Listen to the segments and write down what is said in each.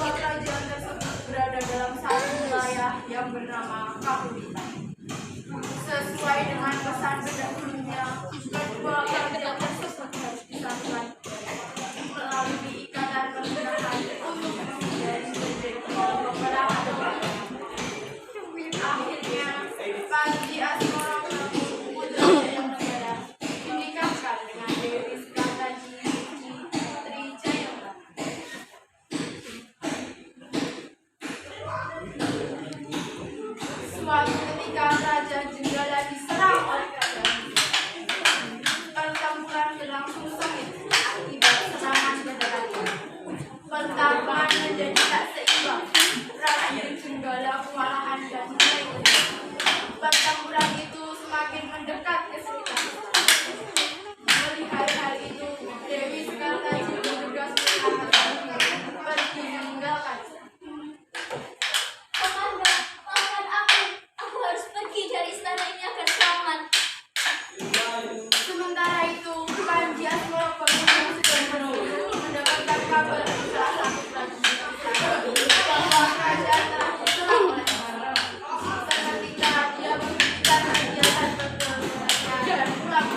bahwa kerajaan tersebut berada dalam satu wilayah yang bernama Kapulitan. Sesuai dengan pesan pendahulunya, kedua kerajaan tersebut harus disatukan melalui ikatan pernikahan untuk menghindari terjadinya peperangan. Akhirnya, Panji Asmoro putra yang negara dinikahkan dengan Dewi Skartaji Putri Jayawati. Suatu ketika Raja Jenggala diserang oleh kerajaan. Pertempuran berlangsung sengit akibat serangan dadakan. Pertarungan menjadi tak seimbang. Raja Jenggala kewalahan dan mulai menyerah. Pertempuran itu semakin mendekat ke sekitar. Melihat hal itu, Dewi Skartaji bergegas pergi meninggalkan. Maafkan aku harus pergi dari istana ini agar selamat. Sementara itu, Panji Asmoro kemudian sedang menunggu mendapatkan kabar dari salah satu prajurit bahwa kerajaan telah diserang oleh orang. Seketika dia menghentikan kegiatan berkeluarga dan pulang.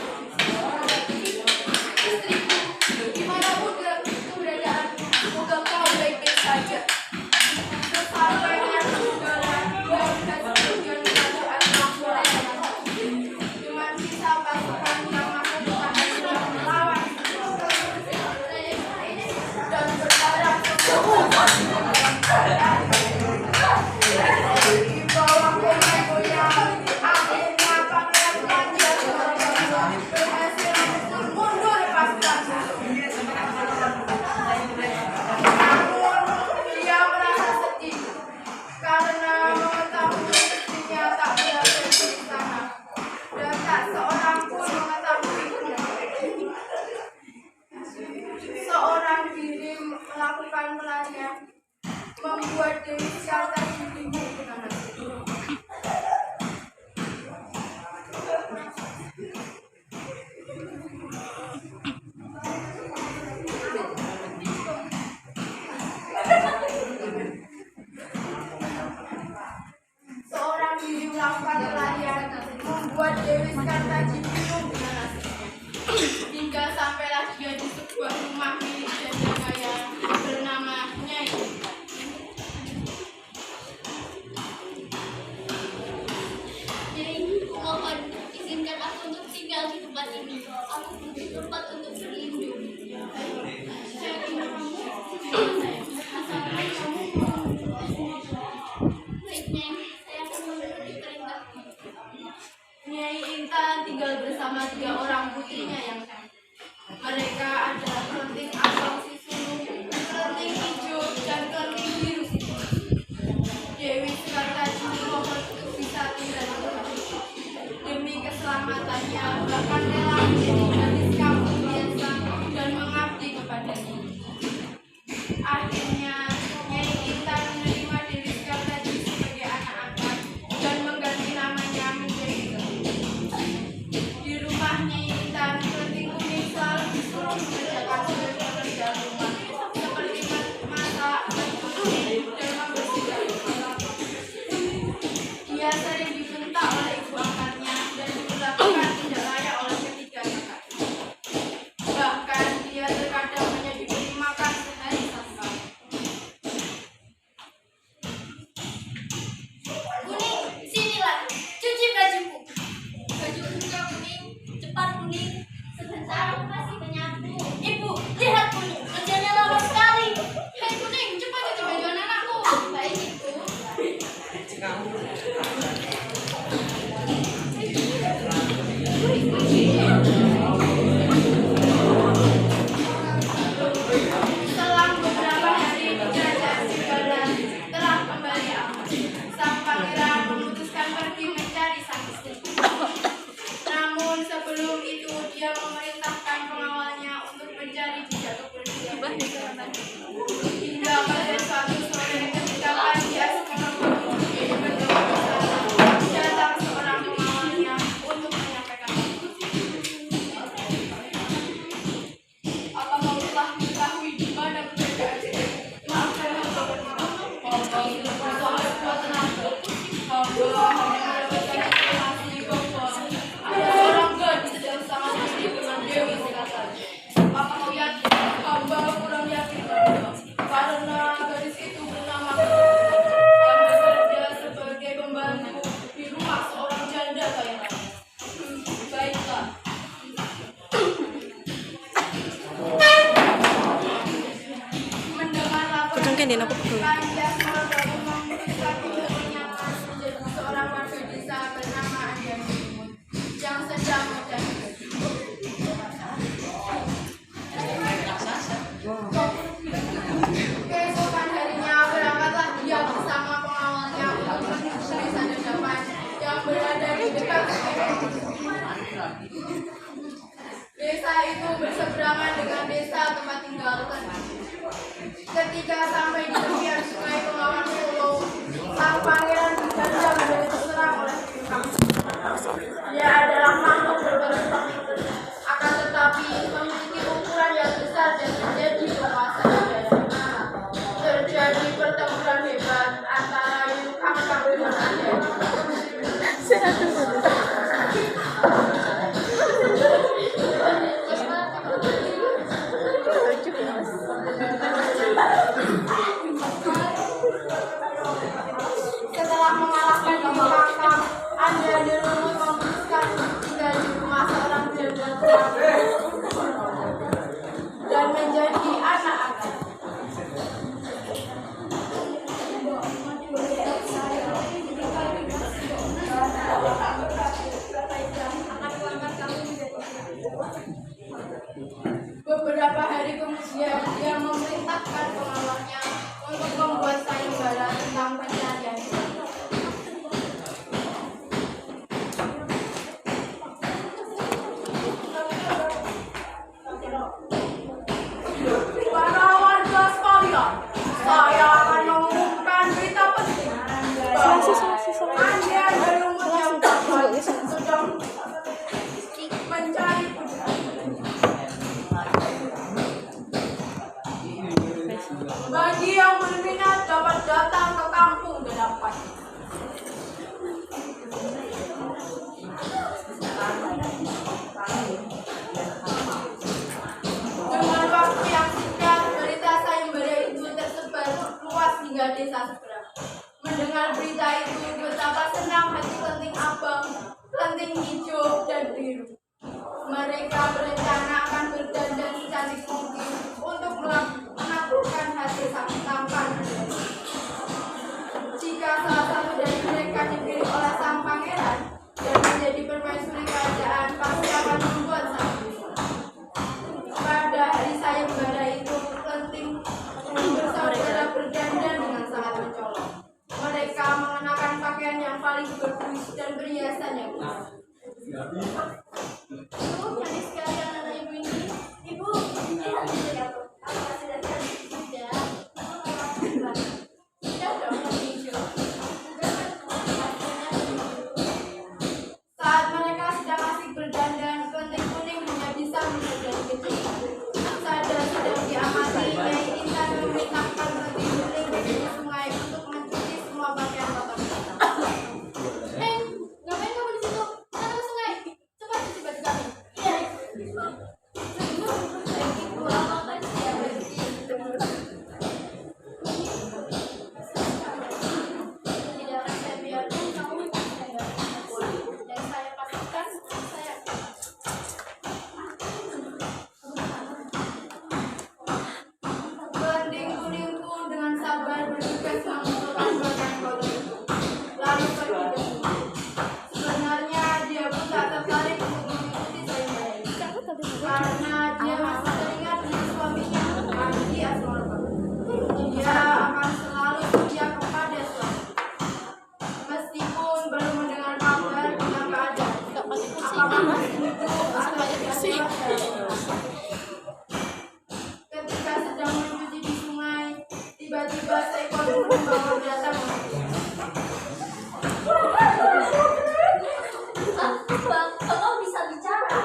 Istriku, dimanapun keberadaanmu, semoga kau baik-baik saja. Sesampainya Jenggala, dia sudah sebagian kerajaan telah mulai dengan sisa pasukan yang masuk ke sudah melawan dan berdarah di bawah goyang-goyang. Akhirnya Pangeran Panji Asmoro berhasil memukul mundur pasukan. Namun dia merasa sedih karena mengetahui istrinya tak berada di istana dan tak seorang pun mengetahuinya. Seorang diri melakukan pelarian membuat Dewi Skartaji bingung dengan nasibnya. Seorang diri melakukan pelarian membuat Dewi Skartaji bingung dengan nasibnya. Hingga sampailah dia di sebuah rumah milik Jayagaya bernama Nyai Intan. Nyai, mohon izinkan aku untuk tinggal di tempat ini. Aku butuh tempat untuk berlindung. Jadi kamu Asalkan kamu mau. Baik, Nyai, saya akan menuruti perintahmu. Nyai Intan tinggal bersama 3 orang putrinya yang cantik. Mereka adalah Kelenting Abang Sisulu, Kelenting Hijau, dan Kelenting Biru Sisulu. Dewi Skartaji mohon untuk bisa tinggal di tempat ini. Demi keselamatannya, bahkan rela menjadi gadis kampung biasa dan mengabdi kepadanya. Akhirnya, Nyai Intan menerima Dewi Skartaji sebagai anak angkat dan mengganti namanya menjadi Kelenting. Di rumah Nyai Intan, Kelenting Kuning selalu disuruh mengerjakan seluruh pekerjaan rumah seperti masak, mencuci, dan membersihkan. Dia sering dibentak oleh ibu angkatnya dan diperlakukan tidak layak oleh ketiga kakaknya. Bahkan dia terkadang hanya diberi makan sehari satu kali. Cengken din ako pagkaw. Dia baru memutuskan hidupnya menjadi seorang warga desa bernama Anjani yang sedang mencari rezeki. Keesokan harinya berangkatlah dia bersama pengawalnya untuk menuju desa Dedapan yang berada di dekat sungai. Desa itu berseberangan dengan desa tempat tinggal Kendi. Ketika sampai di tepian sungai Bengawan Solo, sang pangeran dijajah menjadi diserang oleh tukang. Dia adalah makhluk berbadan akan tetapi memiliki ukuran yang besar dan menjadi penguasa di daerah. Terjadi pertempuran hebat antara Yukang dengan Anjani. Setelah mengalahkan Yukang, Anjani memutuskan tinggal di rumah seorang jenderal dan menjadi anak angkat. Beberapa hari kemudian dia memerintahkan pengawalnya untuk membuat sayembara tentang pencarian. Para warga sekalian, saya akan mengumumkan berita penting bahwa Anjani Lumut yang terbaik sedang mencari putri. Bagi yang berminat dapat datang ke kampung Dedapan. Dengan waktu yang singkat, berita sayembara itu tersebar luas hingga desa seberang. Mendengar berita itu, betapa senang hati Kelenting Abang, Kelenting Hijau, dan Biru. Mereka berencana akan berdandan secantik mungkin untuk menaklukkan hati sang tampan. Jika salah satu dari mereka dipilih oleh sang pangeran dan menjadi permaisuri kerajaan, pasti akan membuat sang bisa. Pada hari sayembara itu, Kelenting bersaudara berdandan dengan sangat mencolok. Mereka mengenakan pakaian yang paling berbuih dan perhiasan yang besar. Ibu, jadi sekalian anak ibu ini, ibu, ini apa sudah sudah dong hijau. Saat mereka sedang asik berdandan, Kelenting kuning hanya bisa melihat dari kejauhan. Sadar sedang diamati, Nyai Intan memerintahkan Kelenting kuning pergi ke sungai untuk mencuci semua pakaian kotor. Ngapain kamu di situ? Kita ke sungai. Cepat cuci baju kami. Iya. Tidak akan saya biarkan kamu dan saya pastikan saya. Kelenting kuning pun dengan sabar bergegas mengumpulkan pakaian kotor itu, lalu pergi ke sungai. Sebenarnya dia pun tak tertarik untuk mengikuti sayembara ini, karena dia masih teringat dengan suaminya, Andi Asmoro. Dia akan selalu setia kepada suami, meskipun belum mendengar kabar tentang keadaan. Apakah masih hidup atau tidak jelas. Ketika sedang mencuci di sungai, tiba-tiba seekor burung bawang datang mengejar. Bang, kok bisa bicara?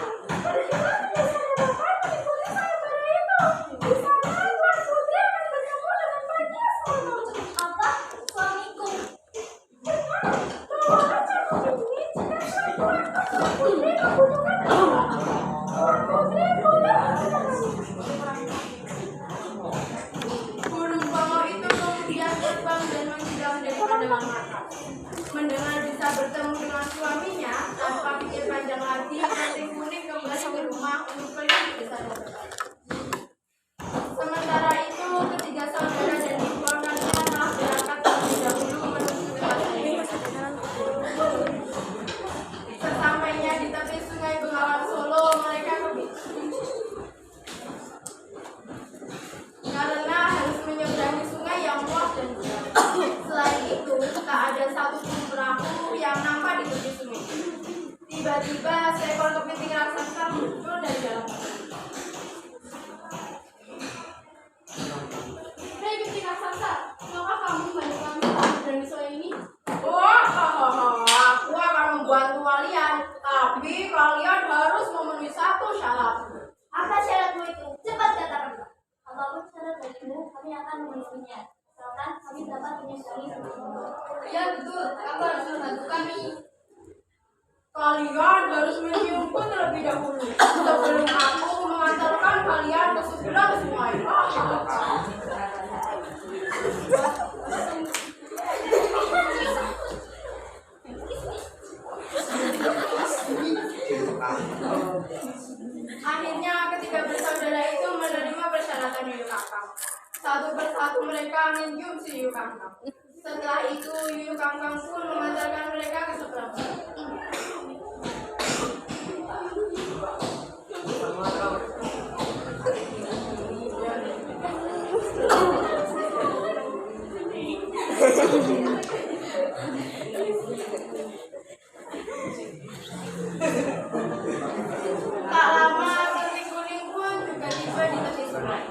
Apa? Suamiku. Burung bawang itu kemudian terbang dan menghilang dari pandangan mata. Mendengar bisa bertemu dengan suaminya, tanpa pikir panjang lagi, Kelenting kuning kembali ke rumah untuk pergi ke desa Dedapan. Sementara itu, ketiga saudara dan ibu Tiba-tiba seekor kepiting raksasa muncul dari dalam air. Hei kepiting raksasa, mengapa kamu membantu kami dalam dinosaurus ini? Wah, aku akan membantu kalian, tapi kalian harus memenuhi satu syarat. Apa syaratmu itu? Cepat katakan. Apapun syarat darimu, kami akan memenuhinya. Asalkan kami dapat menyesali semua. Ya betul, kamu harus membantu kami. Kalian harus menciumku terlebih dahulu sebelum aku mengantarkan kalian ke seberang sungai. Akhirnya ketiga bersaudara itu menerima persyaratan Yuyu Kangkang. Satu persatu mereka mencium si Yuyu Kangkang. Setelah itu Yuyu Kangkang pun mengantarkan mereka ke seberang sungai. Tak lama kepiting kuning pun juga tiba di tepi sungai.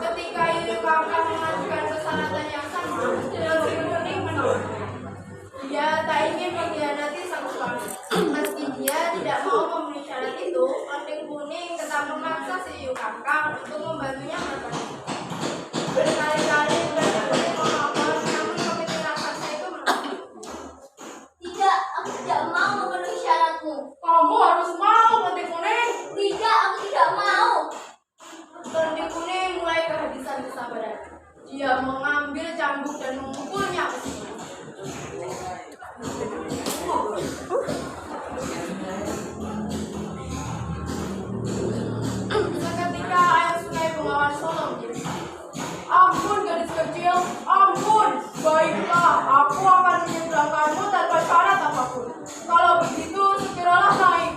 Ketika Yuyu Kangkang mengajukan persyaratan yang sama, kepiting kuning menolak. Dia tak ingin mengkhianati sang suami. Meski dia tidak mau memenuhi syarat itu, kepiting kuning tetap memaksa si Yuyu Kangkang untuk membantunya bertani. Berkali-kali kepiting kuning memohon, namun kepiting raksasa itu menolak. Tidak, aku tidak mau memenuhi syaratmu. Kamu harus mau, kepiting kuning. Tidak, aku tidak mau. Kepiting kuning mulai kehabisan kesabaran. Dia mengambil cambuk dan memukulnya ke sungai. Seketika air sungai Bengawan Solo menjadi. Ampun gadis kecil, ampun. Baiklah, aku akan menyeberangkanmu tanpa syarat apapun. Kalau begitu, segeralah naik.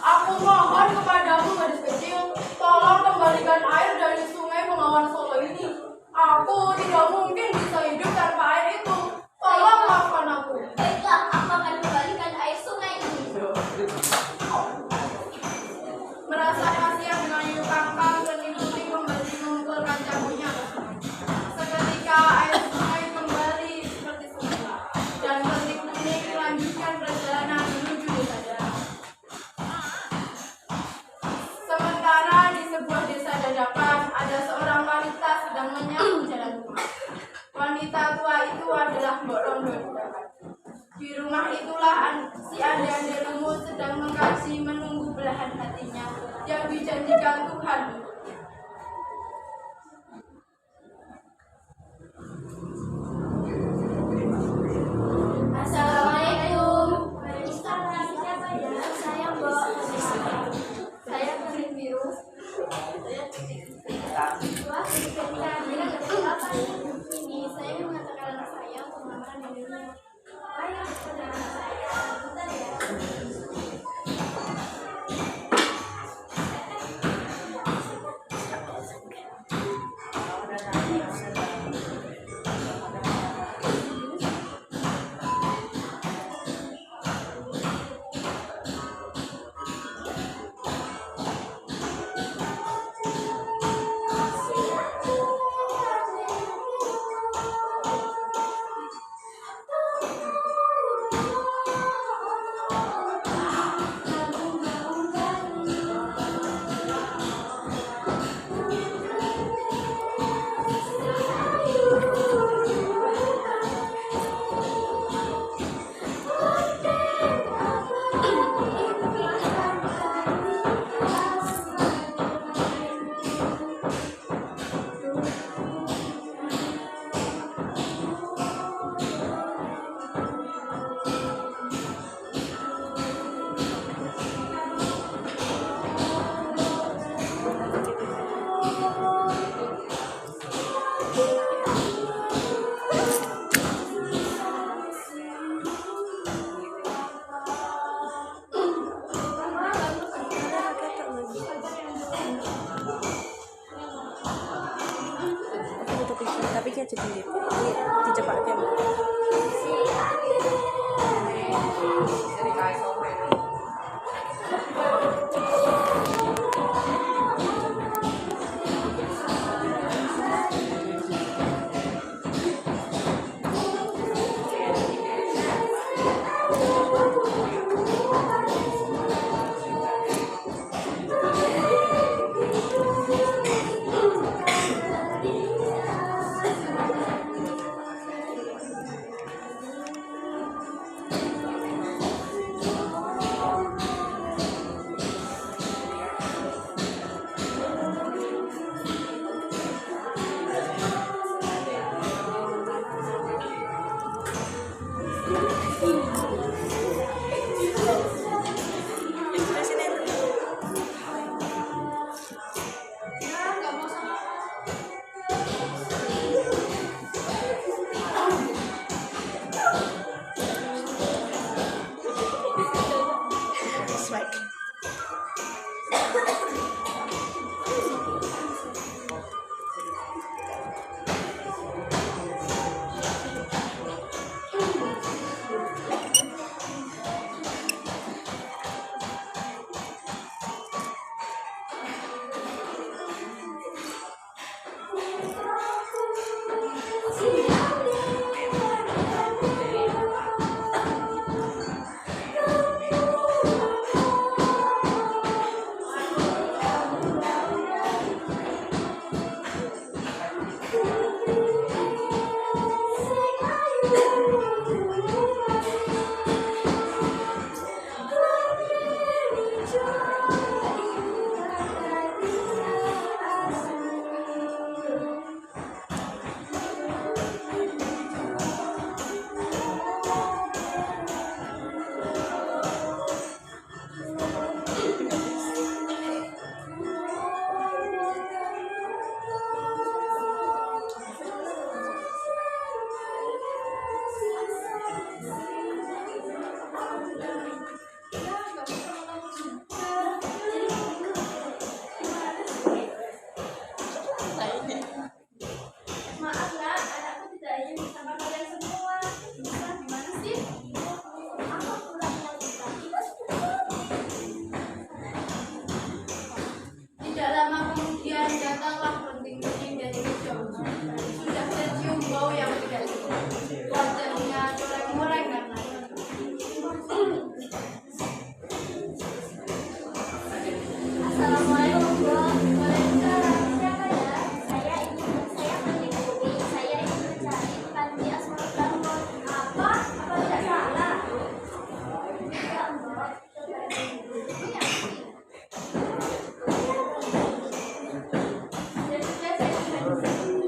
Aku mohon kepadamu gadis kecil, tolong kembalikan air dari sungai Bengawan Solo ini. Aku tidak mungkin bisa hidup tanpa air itu. Tolong maafkan aku. Baiklah, aku akan kembalikan air sungai ini. Merasa kasihan dengan Yuyu Kangkang, kepiting kuning kembali memukulkan cambuknya ke sungai. Seketika air sungai kembali seperti semula, dan kepiting kuning melanjutkan perjalanan menuju desa Dadakan. Sementara di sebuah desa Dadakan ada seorang wanita sedang menyapu jalan rumah. Wanita tua itu adalah Mbok Rondo Dadakan. Di rumah itulah si Ande-ande Lumut sedang mengkaji menunggu belahan hatinya yang dijanjikan Tuhan untuknya. Assalamualaikum. Siapa ya? Saya Mbak. Saya kulit biru. Wah, ketika Anda ngerti apa ini, saya mengatakan anak saya untuk melamar di dunia. Ayo, saudara saya, bentar ya. jadi dicepakke. Swag. Maaf nak, anakku tidak ingin bersama kalian semua. Bisa gimana sih? Aku kurang mengerti. Tidak lama kemudian datanglah penting-penting dari ujung. Sudah tercium bau yang tidak sedap. Wajahnya coreng-moreng karena Assalamualaikum Bu. Waalaikumsalam. Siapa ya? Saya Penting Budi. Saya ingin mencari Panji Asmaul Bahmun. Apa? Apa tidak salah? Ya, Mbak. Ya sudah, saya sudah di sini.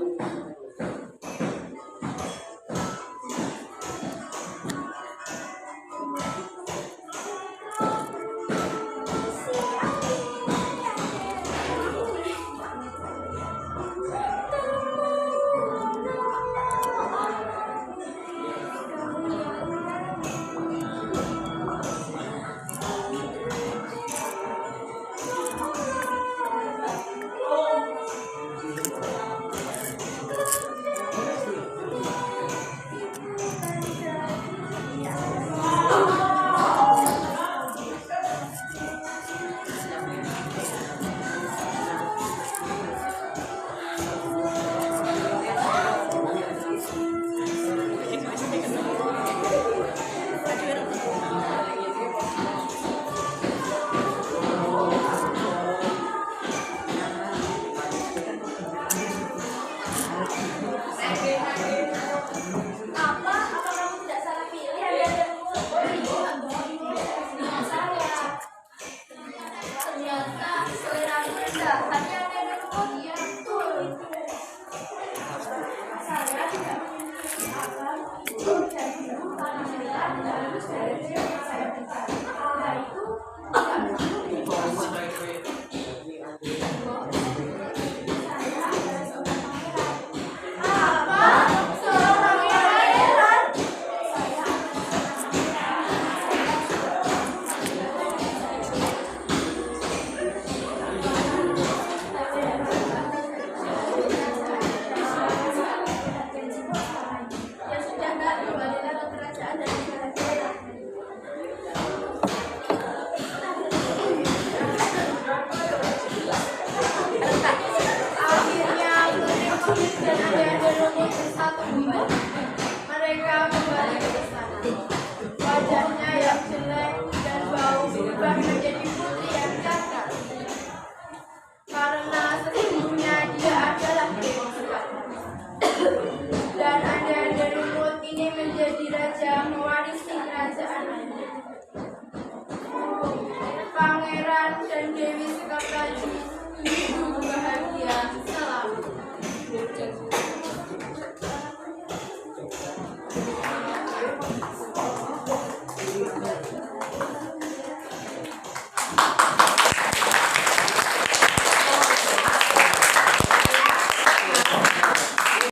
Apa? Apa kamu tidak salah pilih? Ternyata selera rendah. Hanya ada rumput. Iya, betul. Saya tidak memiliki apa. Dan dulu paling tidak harus dari